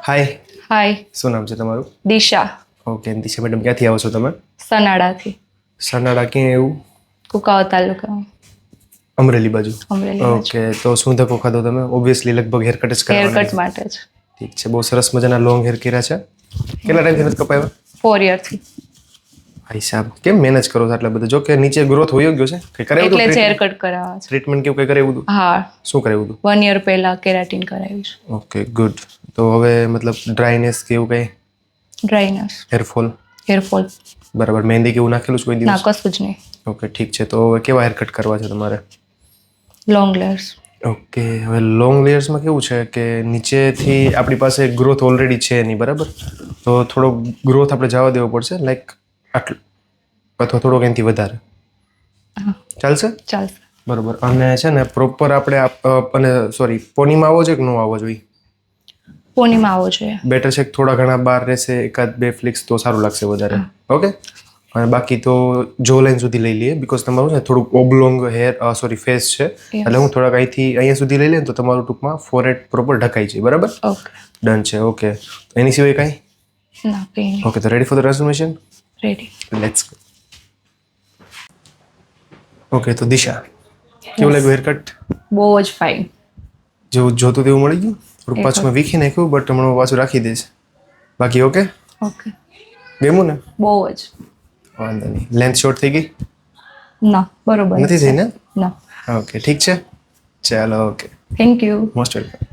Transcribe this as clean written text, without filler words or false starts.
હાય, હાય, શું નામ છે તમારું? દિશા, ઓકે, દિશા મેડમ ક્યાંથી આવો છો તમે? સનાડાથી, સનાડા ક્યાં એવું? કુકાવા તાલુકા, અમરેલી બાજુ. અમરેલી બાજુ. ઓકે, તો શું ધક્કો ખાધો તમે? ઓબ્વિયસલી લગભગ હેર કટ જ કરવાના હેરકટ છે. માટે જ ઠીક છે, બહુ સરસ મજાના લોંગ હેર કર્યા છે. કેટલા ટાઈમથી નથી કપાવ્યા? 4 યરથી. ભાઈ સાહેબ, કેમ મેનેજ કરો છો આટલા બધા? જો કે નીચે ગ્રોથ હોઈ ગયો છે, કઈ કરાવ્યું એટલે જ હતું? હેરકટ કરાવવા છે. ટ્રીટમેન્ટ કેવું કઈ કરાવ્યું હતું? હા, શું કરાવ્યું હતું? 1 યર પહેલા કેરાટીન કરાવ્યું છે. Okay, good. તો હવે મતલબ ડ્રાયનેસ કે એવું કઈ? Dryness, hair fall? હેરફોલ, બરાબર. મહેંદી કેવું નાખેલું છે કોઈ ના દિવસ? કશું જ નહીં. ઓકે, ઠીક છે. તો હવે કેવા હેર કટ કરવા છે તમારે? Long layers. ઓકે, હવે લોંગ લેયર્સમાં કેવું છે કે નીચેથી આપણી પાસે ગ્રોથ ઓલરેડી છે નહીં, બરાબર? તો થોડો ગ્રોથ આપણે જવા દેવો પડશે, લાઈક આટલું અથવા થોડોક એનાથી વધારે હા, ચાલશે? ચાલશે. બરોબર. અને છે ને પ્રોપર આપણે અને સોરી, પોનીમાં આવો છે કે ન આવવો જોઈએ? પોનીમાં આવવો જોઈએ. બેટર છે કે થોડા ઘણા બહાર રહેશે, એકાદ બે ફ્લિક્સ તો સારું લાગશે વધારે. ઓકે, અને બાકી તો જો લાઈન સુધી લઈ લઈએ, બીકોઝ તમારું છે થોડુંક ઓબ્લોંગ હેર સોરી ફેસ છે, એટલે હું થોડાક અહીંથી અહીંયા સુધી લઈ લઈએ તો તમારું ટૂંકમાં ફોરહેડ પ્રોપર ઢકાઈ જાય, બરાબર? ઓકે. ડન છે. ઓકે, એની સિવાય કાંઈ? ના, કંઈ નહીં. ઓકે, તો ready for the resolution? Ready. Let's go. Okay, તો દિશા, કેવું લાગ્યું હેરકટ? બહુ જ ફાઇન. જેવું જોતું તેવું મળી ગયું? થોડુંક પાછું મેં વીખી નાખ્યું, બટ હમણાં પાછું રાખી દઈશ. બાકી ઓકે? ઓકે. ગમ્યું ને? બહુ જ. વાંધો નહીં. લેન્થ શોર્ટ થઈ ગઈ? ના, બરોબર નથી થઈ ને? ના. ઓકે, ઠીક છે. ચાલો, okay. Thank you. Most welcome.